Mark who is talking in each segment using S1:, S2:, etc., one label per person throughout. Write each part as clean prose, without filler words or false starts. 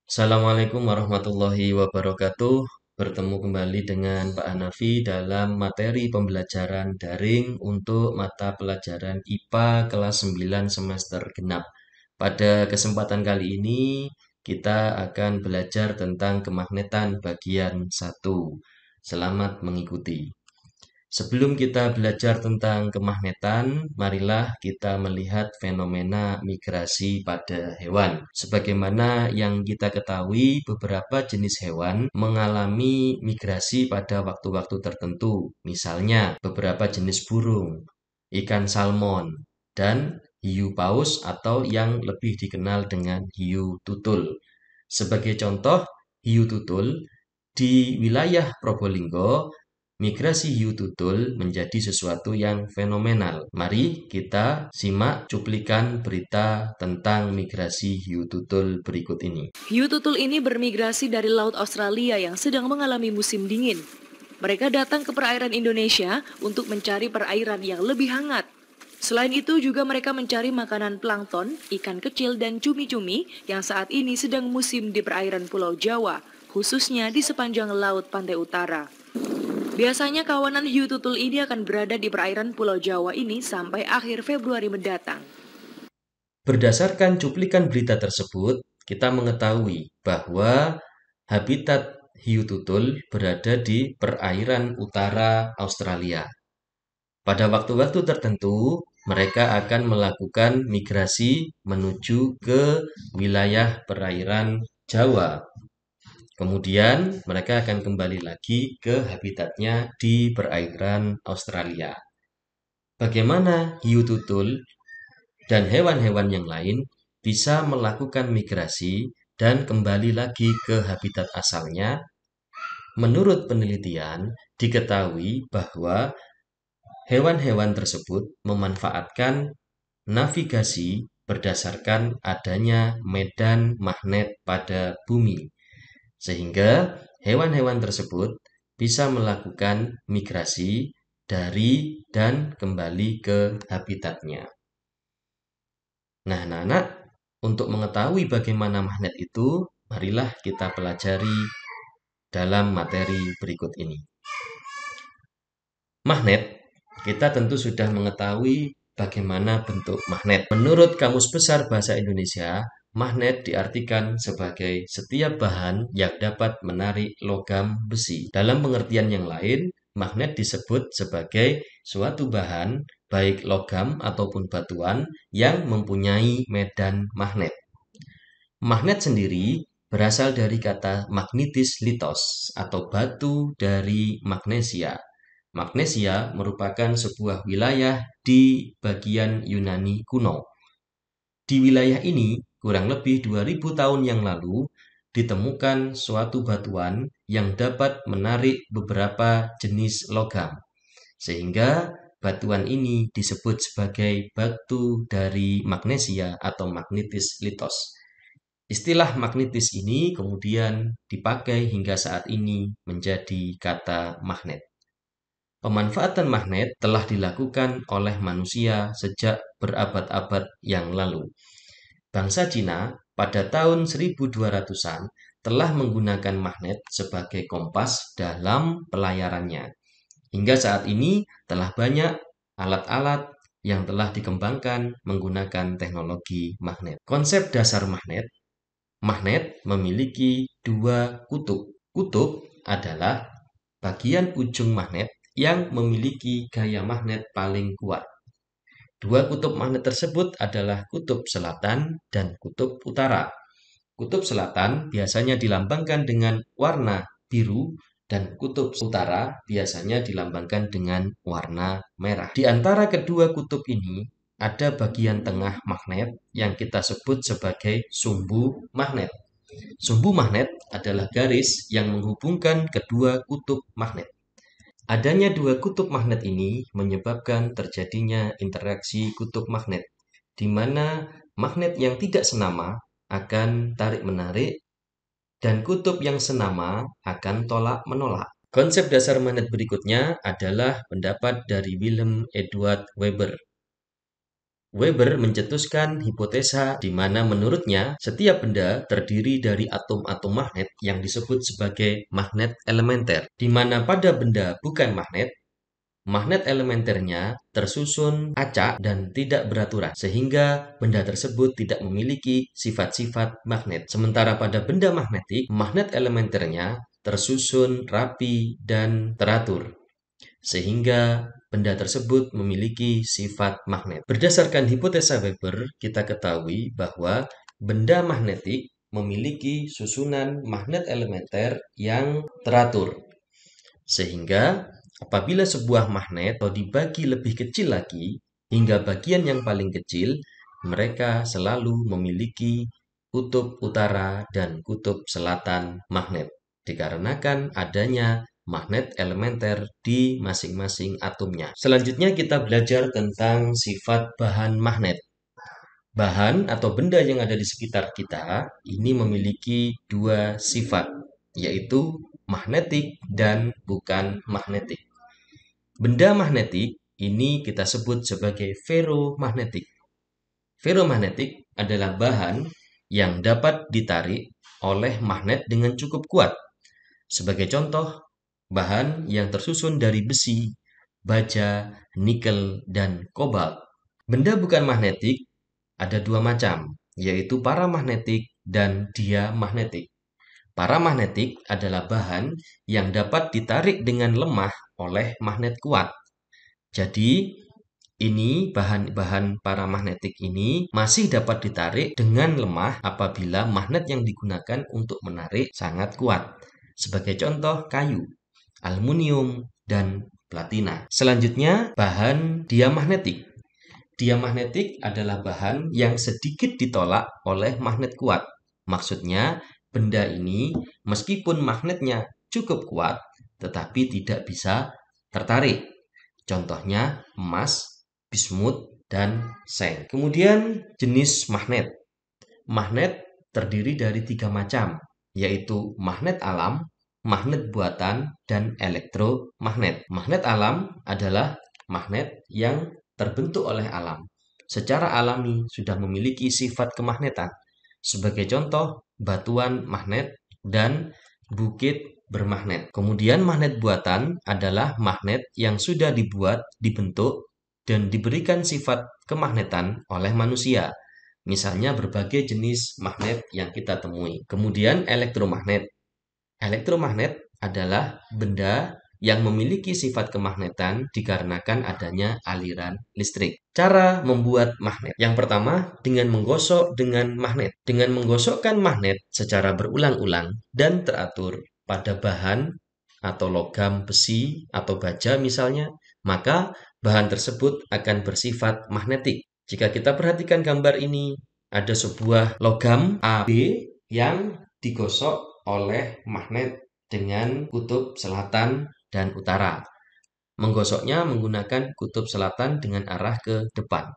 S1: Assalamualaikum warahmatullahi wabarakatuh. Bertemu kembali dengan Pak Hanafi dalam materi pembelajaran daring untuk mata pelajaran IPA kelas 9 semester genap. Pada kesempatan kali ini kita akan belajar tentang kemagnetan bagian 1. Selamat mengikuti. Sebelum kita belajar tentang kemagnetan, marilah kita melihat fenomena migrasi pada hewan. Sebagaimana yang kita ketahui, beberapa jenis hewan mengalami migrasi pada waktu-waktu tertentu. Misalnya, beberapa jenis burung, ikan salmon, dan hiu paus atau yang lebih dikenal dengan hiu tutul. Sebagai contoh, hiu tutul di wilayah Probolinggo, migrasi hiu tutul menjadi sesuatu yang fenomenal. Mari kita simak cuplikan berita tentang migrasi hiu tutul berikut ini.
S2: Hiu tutul ini bermigrasi dari Laut Australia yang sedang mengalami musim dingin. Mereka datang ke perairan Indonesia untuk mencari perairan yang lebih hangat. Selain itu juga mereka mencari makanan plankton, ikan kecil dan cumi-cumi yang saat ini sedang musim di perairan Pulau Jawa, khususnya di sepanjang Laut Pantai Utara. Biasanya kawanan hiu tutul ini akan berada di perairan Pulau Jawa ini sampai akhir Februari mendatang.
S1: Berdasarkan cuplikan berita tersebut, kita mengetahui bahwa habitat hiu tutul berada di perairan utara Australia. Pada waktu-waktu tertentu, mereka akan melakukan migrasi menuju ke wilayah perairan Jawa. Kemudian, mereka akan kembali lagi ke habitatnya di perairan Australia. Bagaimana hiu tutul dan hewan-hewan yang lain bisa melakukan migrasi dan kembali lagi ke habitat asalnya? Menurut penelitian, diketahui bahwa hewan-hewan tersebut memanfaatkan navigasi berdasarkan adanya medan magnet pada bumi, sehingga hewan-hewan tersebut bisa melakukan migrasi dari dan kembali ke habitatnya. Nah, anak-anak, untuk mengetahui bagaimana magnet itu, marilah kita pelajari dalam materi berikut ini. Magnet, kita tentu sudah mengetahui bagaimana bentuk magnet. Menurut Kamus Besar Bahasa Indonesia, magnet diartikan sebagai setiap bahan yang dapat menarik logam besi. Dalam pengertian yang lain, magnet disebut sebagai suatu bahan, baik logam ataupun batuan, yang mempunyai medan magnet. Magnet sendiri berasal dari kata magnetis litos atau batu dari magnesia. Magnesia merupakan sebuah wilayah di bagian Yunani kuno. Di wilayah ini, kurang lebih 2000 tahun yang lalu, ditemukan suatu batuan yang dapat menarik beberapa jenis logam. Sehingga batuan ini disebut sebagai batu dari magnesia atau magnetis litos. Istilah magnetis ini kemudian dipakai hingga saat ini menjadi kata magnet. Pemanfaatan magnet telah dilakukan oleh manusia sejak berabad-abad yang lalu. Bangsa Cina pada tahun 1200-an telah menggunakan magnet sebagai kompas dalam pelayarannya. Hingga saat ini telah banyak alat-alat yang telah dikembangkan menggunakan teknologi magnet. Konsep dasar magnet, magnet memiliki dua kutub. Kutub adalah bagian ujung magnet yang memiliki gaya magnet paling kuat. Dua kutub magnet tersebut adalah kutub selatan dan kutub utara. Kutub selatan biasanya dilambangkan dengan warna biru dan kutub utara biasanya dilambangkan dengan warna merah. Di antara kedua kutub ini ada bagian tengah magnet yang kita sebut sebagai sumbu magnet. Sumbu magnet adalah garis yang menghubungkan kedua kutub magnet. Adanya dua kutub magnet ini menyebabkan terjadinya interaksi kutub magnet, di mana magnet yang tidak senama akan tarik-menarik dan kutub yang senama akan tolak-menolak. Konsep dasar magnet berikutnya adalah pendapat dari Wilhelm Eduard Weber. Weber mencetuskan hipotesa di mana menurutnya setiap benda terdiri dari atom-atom magnet yang disebut sebagai magnet elementer, di mana pada benda bukan magnet, magnet elementernya tersusun acak dan tidak beraturan, sehingga benda tersebut tidak memiliki sifat-sifat magnet. Sementara pada benda magnetik, magnet elementernya tersusun rapi dan teratur, sehingga benda tersebut memiliki sifat magnet. Berdasarkan hipotesa Weber, kita ketahui bahwa benda magnetik memiliki susunan magnet elementer yang teratur, sehingga apabila sebuah magnet atau dibagi lebih kecil lagi hingga bagian yang paling kecil, mereka selalu memiliki kutub utara dan kutub selatan magnet, dikarenakan adanya magnet elementer di masing-masing atomnya. Selanjutnya kita belajar tentang sifat bahan magnet. Bahan atau benda yang ada di sekitar kita ini memiliki dua sifat, yaitu magnetik dan bukan magnetik. Benda magnetik ini kita sebut sebagai ferromagnetik. Ferromagnetik adalah bahan yang dapat ditarik oleh magnet dengan cukup kuat. Sebagai contoh, bahan yang tersusun dari besi, baja, nikel, dan kobalt. Benda bukan magnetik ada dua macam, yaitu paramagnetik dan diamagnetik. Paramagnetik adalah bahan yang dapat ditarik dengan lemah oleh magnet kuat. Jadi, ini bahan-bahan paramagnetik ini masih dapat ditarik dengan lemah apabila magnet yang digunakan untuk menarik sangat kuat. Sebagai contoh, kayu, aluminium, dan platina. Selanjutnya, bahan diamagnetik. Diamagnetik adalah bahan yang sedikit ditolak oleh magnet kuat. Maksudnya, benda ini meskipun magnetnya cukup kuat, tetapi tidak bisa tertarik. Contohnya emas, bismut, dan seng. Kemudian jenis magnet. Magnet terdiri dari tiga macam, yaitu magnet alam, magnet buatan, dan elektromagnet. Magnet alam adalah magnet yang terbentuk oleh alam. Secara alami sudah memiliki sifat kemagnetan. Sebagai contoh, batuan magnet dan bukit bermagnet. Kemudian magnet buatan adalah magnet yang sudah dibentuk, dan diberikan sifat kemagnetan oleh manusia. Misalnya berbagai jenis magnet yang kita temui. Kemudian elektromagnet. Elektromagnet adalah benda yang memiliki sifat kemagnetan dikarenakan adanya aliran listrik. Cara membuat magnet. Yang pertama, dengan menggosok dengan magnet. Dengan menggosokkan magnet secara berulang-ulang dan teratur pada bahan atau logam besi atau baja misalnya, maka bahan tersebut akan bersifat magnetik. Jika kita perhatikan gambar ini, ada sebuah logam AB yang digosok oleh magnet dengan kutub selatan dan utara. Menggosoknya menggunakan kutub selatan dengan arah ke depan.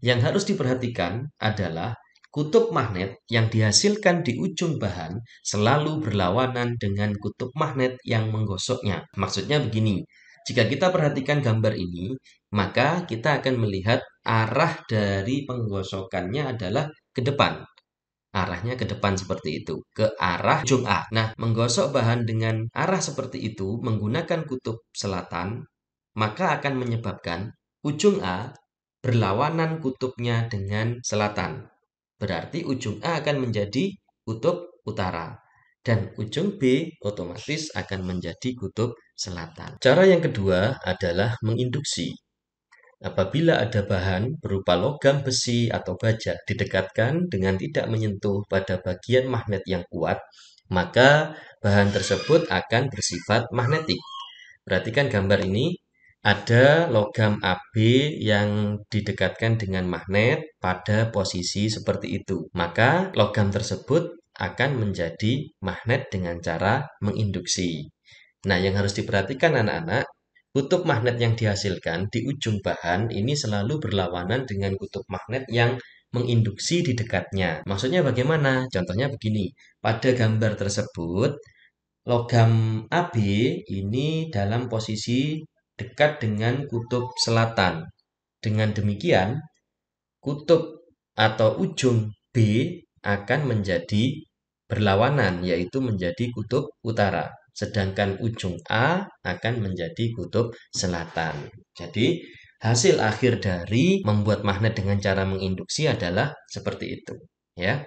S1: Yang harus diperhatikan adalah kutub magnet yang dihasilkan di ujung bahan selalu berlawanan dengan kutub magnet yang menggosoknya. Maksudnya begini, jika kita perhatikan gambar ini, maka kita akan melihat arah dari penggosokannya adalah ke depan. Arahnya ke depan seperti itu, ke arah ujung A. Nah, menggosok bahan dengan arah seperti itu menggunakan kutub selatan, maka akan menyebabkan ujung A berlawanan kutubnya dengan selatan. Berarti ujung A akan menjadi kutub utara. Dan ujung B otomatis akan menjadi kutub selatan. Cara yang kedua adalah menginduksi. Apabila ada bahan berupa logam besi atau baja didekatkan dengan tidak menyentuh pada bagian magnet yang kuat, maka bahan tersebut akan bersifat magnetik. Perhatikan gambar ini, ada logam AB yang didekatkan dengan magnet pada posisi seperti itu. Maka logam tersebut akan menjadi magnet dengan cara menginduksi. Nah, yang harus diperhatikan anak-anak, kutub magnet yang dihasilkan di ujung bahan ini selalu berlawanan dengan kutub magnet yang menginduksi di dekatnya. Maksudnya bagaimana? Contohnya begini. Pada gambar tersebut, logam AB ini dalam posisi dekat dengan kutub selatan. Dengan demikian, kutub atau ujung B akan menjadi berlawanan, yaitu menjadi kutub utara. Sedangkan ujung A akan menjadi kutub selatan. Jadi, hasil akhir dari membuat magnet dengan cara menginduksi adalah seperti itu, ya.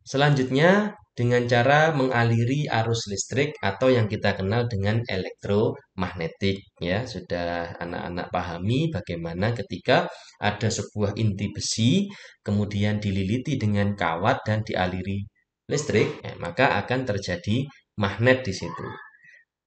S1: Selanjutnya, dengan cara mengaliri arus listrik atau yang kita kenal dengan elektromagnetik, ya. Sudah anak-anak pahami bagaimana ketika ada sebuah inti besi kemudian dililiti dengan kawat dan dialiri listrik, ya, maka akan terjadi magnet di situ.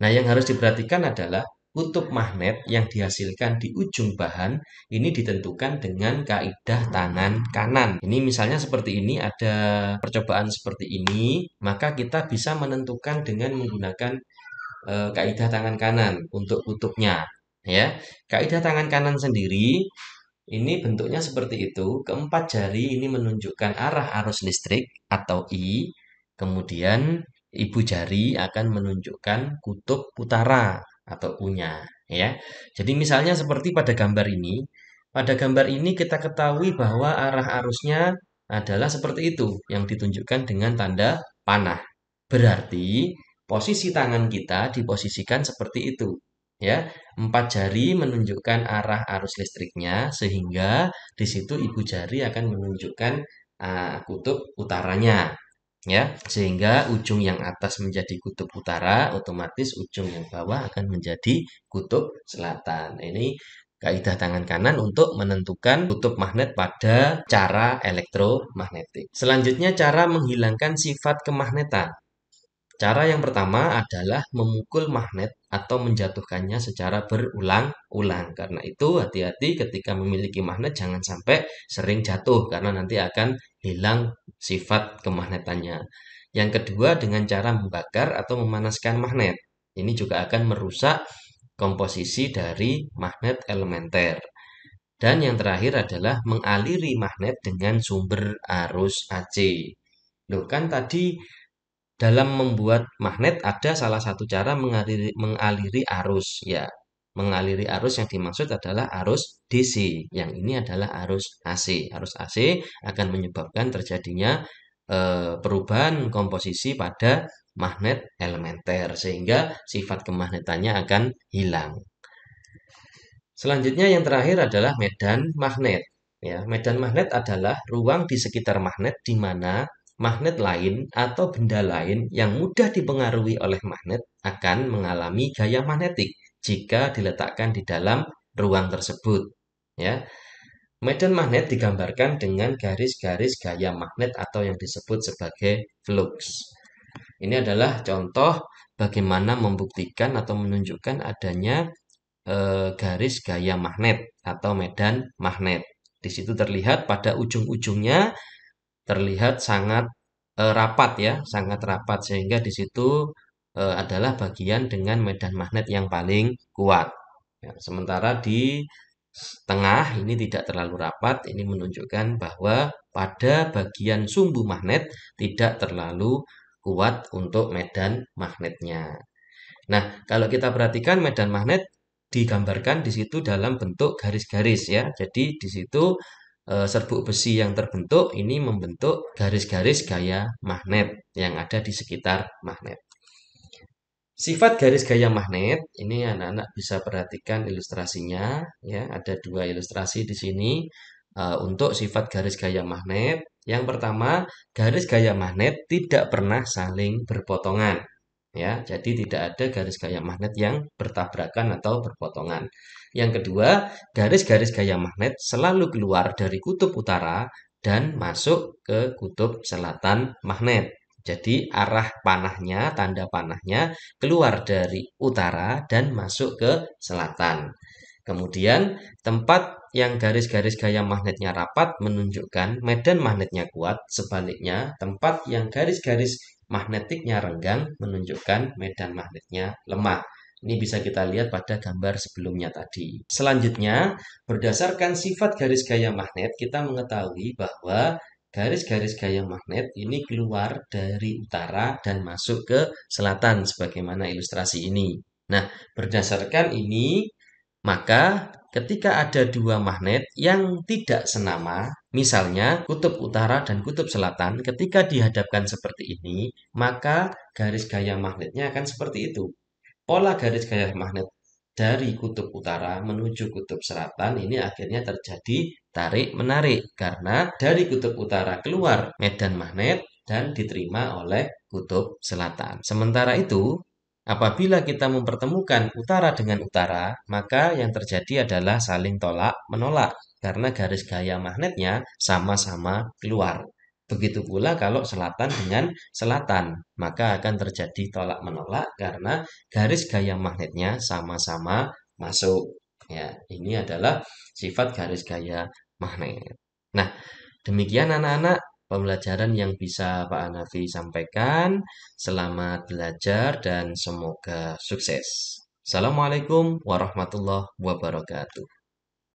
S1: Nah, yang harus diperhatikan adalah kutub magnet yang dihasilkan di ujung bahan ini ditentukan dengan kaidah tangan kanan. Ini misalnya seperti ini, ada percobaan seperti ini, maka kita bisa menentukan dengan menggunakan kaidah tangan kanan untuk kutubnya, ya. Kaidah tangan kanan sendiri ini bentuknya seperti itu. Keempat jari ini menunjukkan arah arus listrik atau I. Kemudian ibu jari akan menunjukkan kutub utara atau U-nya, ya. Jadi misalnya seperti pada gambar ini. Pada gambar ini kita ketahui bahwa arah arusnya adalah seperti itu yang ditunjukkan dengan tanda panah. Berarti posisi tangan kita diposisikan seperti itu, ya. Empat jari menunjukkan arah arus listriknya sehingga di situ ibu jari akan menunjukkan kutub utaranya, ya. Sehingga ujung yang atas menjadi kutub utara, otomatis ujung yang bawah akan menjadi kutub selatan. Ini kaidah tangan kanan untuk menentukan kutub magnet pada cara elektromagnetik. Selanjutnya cara menghilangkan sifat kemagnetan. Cara yang pertama adalah memukul magnet atau menjatuhkannya secara berulang-ulang. Karena itu hati-hati ketika memiliki magnet jangan sampai sering jatuh karena nanti akan hilang sifat kemagnetannya. Yang kedua dengan cara membakar atau memanaskan magnet. Ini juga akan merusak komposisi dari magnet elementer. Dan yang terakhir adalah mengaliri magnet dengan sumber arus AC. Loh, kan tadi dalam membuat magnet ada salah satu cara mengaliri arus, ya. Mengaliri arus yang dimaksud adalah arus DC. Yang ini adalah arus AC. Arus AC akan menyebabkan terjadinya perubahan komposisi pada magnet elementer sehingga sifat kemagnetannya akan hilang. Selanjutnya yang terakhir adalah medan magnet. Ya, medan magnet adalah ruang di sekitar magnet di mana magnet lain atau benda lain yang mudah dipengaruhi oleh magnet akan mengalami gaya magnetik jika diletakkan di dalam ruang tersebut. Ya, medan magnet digambarkan dengan garis-garis gaya magnet atau yang disebut sebagai flux. Ini adalah contoh bagaimana membuktikan atau menunjukkan adanya garis gaya magnet atau medan magnet. Di situ terlihat pada ujung-ujungnya terlihat sangat rapat, ya, sangat rapat sehingga di situ adalah bagian dengan medan magnet yang paling kuat. Ya, sementara di tengah ini tidak terlalu rapat, ini menunjukkan bahwa pada bagian sumbu magnet tidak terlalu kuat untuk medan magnetnya. Nah, kalau kita perhatikan medan magnet digambarkan di situ dalam bentuk garis-garis, ya. Jadi di situ serbuk besi yang terbentuk ini membentuk garis-garis gaya magnet yang ada di sekitar magnet. Sifat garis gaya magnet ini anak-anak bisa perhatikan ilustrasinya, ya. Ada dua ilustrasi di sini untuk sifat garis gaya magnet. Yang pertama, garis gaya magnet tidak pernah saling berpotongan. Ya, jadi tidak ada garis gaya magnet yang bertabrakan atau berpotongan. Yang kedua, garis-garis gaya magnet selalu keluar dari kutub utara dan masuk ke kutub selatan magnet. Jadi arah panahnya, tanda panahnya keluar dari utara dan masuk ke selatan. Kemudian tempat yang garis-garis gaya magnetnya rapat menunjukkan medan magnetnya kuat. Sebaliknya, tempat yang garis-garis magnetiknya renggang menunjukkan medan magnetnya lemah. Ini bisa kita lihat pada gambar sebelumnya tadi. Selanjutnya, berdasarkan sifat garis gaya magnet, kita mengetahui bahwa garis-garis gaya magnet ini keluar dari utara dan masuk ke selatan sebagaimana ilustrasi ini. Nah, berdasarkan ini Maka ketika ada dua magnet yang tidak senama, misalnya kutub utara dan kutub selatan, ketika dihadapkan seperti ini, maka garis gaya magnetnya akan seperti itu. Pola garis gaya magnet dari kutub utara menuju kutub selatan ini akhirnya terjadi tarik-menarik karena dari kutub utara keluar medan magnet dan diterima oleh kutub selatan. Sementara itu, apabila kita mempertemukan utara dengan utara, maka yang terjadi adalah saling tolak-menolak karena garis gaya magnetnya sama-sama keluar. Begitu pula kalau selatan dengan selatan, maka akan terjadi tolak-menolak karena garis gaya magnetnya sama-sama masuk. Ya, ini adalah sifat garis gaya magnet. Nah, demikian anak-anak pembelajaran yang bisa Pak Hanafi sampaikan. Selamat belajar dan semoga sukses. Assalamualaikum warahmatullahi wabarakatuh.